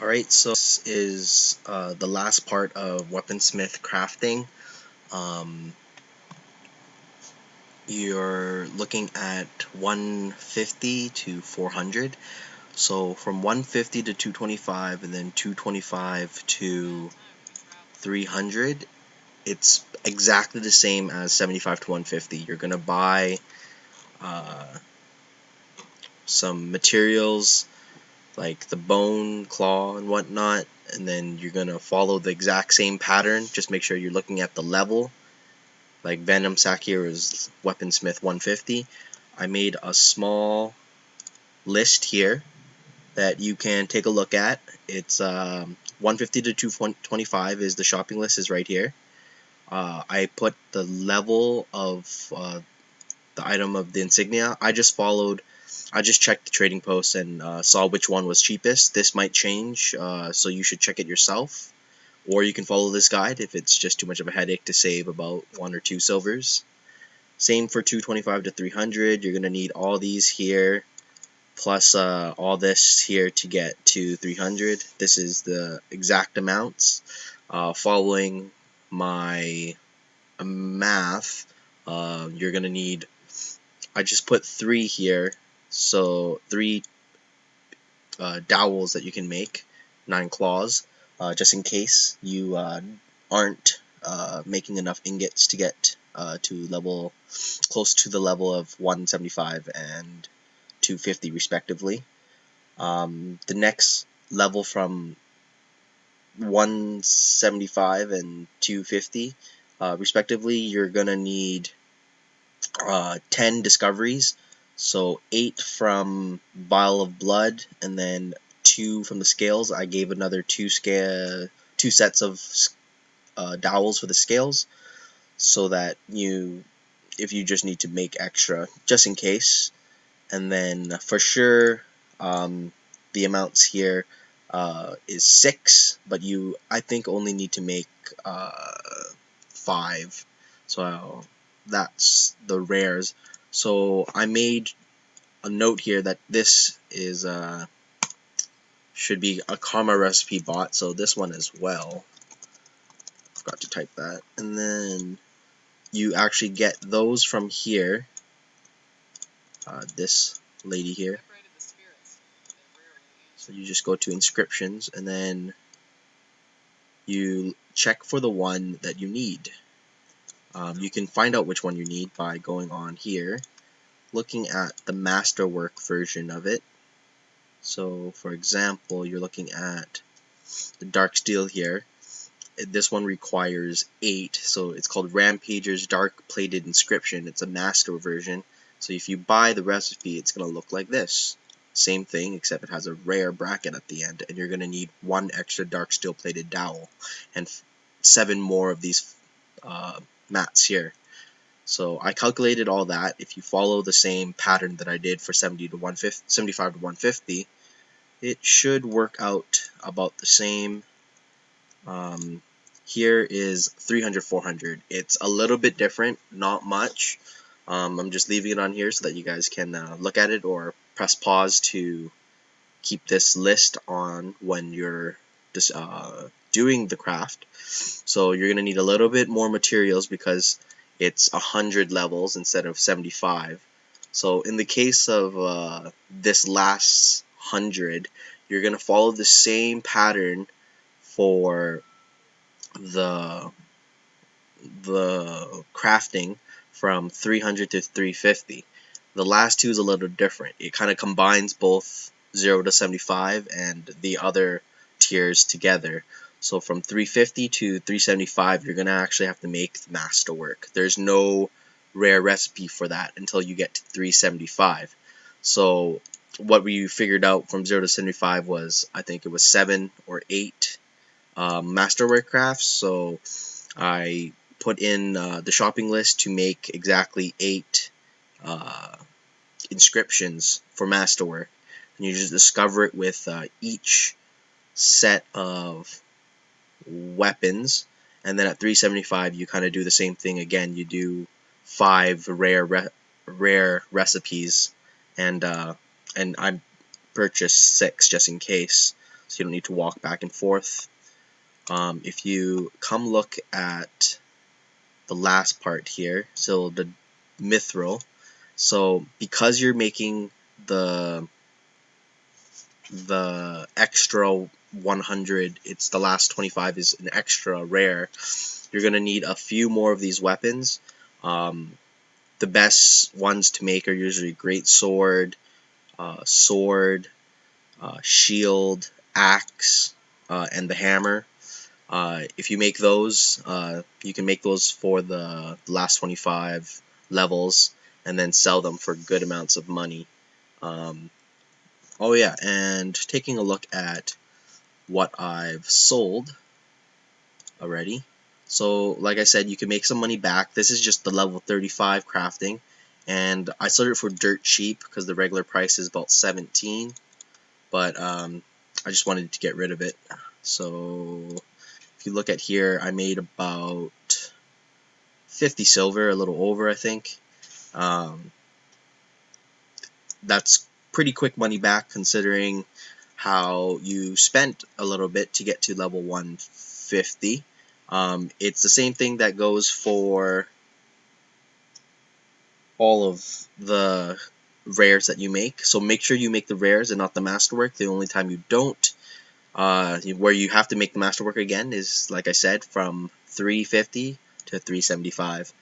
Alright, so this is the last part of Weaponsmith crafting. Um, you're looking at 150 to 400. So from 150 to 225 and then 225 to 300, it's exactly the same as 75 to 150. You're going to buy uh, some materials like the bone, claw, and whatnot, and then you're gonna follow the exact same pattern. Just make sure you're looking at the level. Like Venom Sack here is Weaponsmith 150. I made a small list here that you can take a look at. It's 150 to 225 is the shopping list is right here. I put the level of the item of the insignia. I just checked the trading posts and saw which one was cheapest. This might change, so you should check it yourself. Or you can follow this guide if it's just too much of a headache to save about 1 or 2 silvers. Same for 225 to 300. You're going to need all these here, plus all this here to get to 300. This is the exact amounts. Following my math, you're going to need, I just put 3 here, so 3 dowels that you can make, 9 claws, just in case you aren't making enough ingots to get to level close to the level of 175 and 250 respectively. The next level from 175 and 250 respectively, you're gonna need 10 discoveries. So 8 from Vial of Blood, and then 2 from the scales. I gave another 2 sets of dowels for the scales, so that if you just need to make extra, just in case. And then for sure, the amounts here is 6, but I think only need to make 5. So that's the rares. So I made a note here that this is should be a karma recipe bot, so this one as well. Forgot to type that. And then you actually get those from here. This lady here. So you just go to inscriptions and then you check for the one that you need. You can find out which one you need by going on here, looking at the masterwork version of it. So for example, you're looking at the dark steel here. This one requires 8, so it's called Rampager's Dark Plated Inscription. It's a master version. So if you buy the recipe, it's going to look like this. Same thing, except it has a rare bracket at the end, and you're going to need 1 extra dark steel plated dowel and 7 more of these mats here. So I calculated all that. If you follow the same pattern that I did for 75 to 150, it should work out about the same. Here is 300, 400. It's a little bit different, not much. I'm just leaving it on here so that you guys can look at it or press pause to keep this list on when you're just doing the craft. So you're going to need a little bit more materials because it's 100 levels instead of 75. So in the case of this last 100, you're going to follow the same pattern for the crafting from 300 to 350. The last two is a little different. It kind of combines both 0 to 75 and the other tiers together. So from 350 to 375, you're going to actually have to make the masterwork. There's no rare recipe for that until you get to 375. So what we figured out from 0 to 75 was, I think it was 7 or 8 masterwork crafts. So I put in the shopping list to make exactly 8 inscriptions for masterwork, and you just discover it with each set of weapons. And then at 375 you kind of do the same thing again. You do 5 rare recipes, and I purchased 6 just in case. so you don't need to walk back and forth. If you come look at the last part here, so the mithril, so because you're making the extra 100, it's the last 25 is an extra rare, you're going to need a few more of these weapons. The best ones to make are usually great sword, shield, axe, and the hammer. If you make those, you can make those for the last 25 levels and then sell them for good amounts of money. Oh yeah, and taking a look at what I've sold already. So like I said, you can make some money back. This is just the level 35 crafting, and I sold it for dirt cheap because the regular price is about 17, but I just wanted to get rid of it. So if you look at here, I made about 50 silver, a little over, I think. That's pretty quick money back considering how you spent a little bit to get to level 150. It's the same thing that goes for all of the rares that you make. So make sure you make the rares and not the masterwork. The only time you don't, where you have to make the masterwork again, is, like I said, from 350 to 375.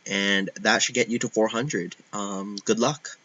And that should get you to 400. Good luck.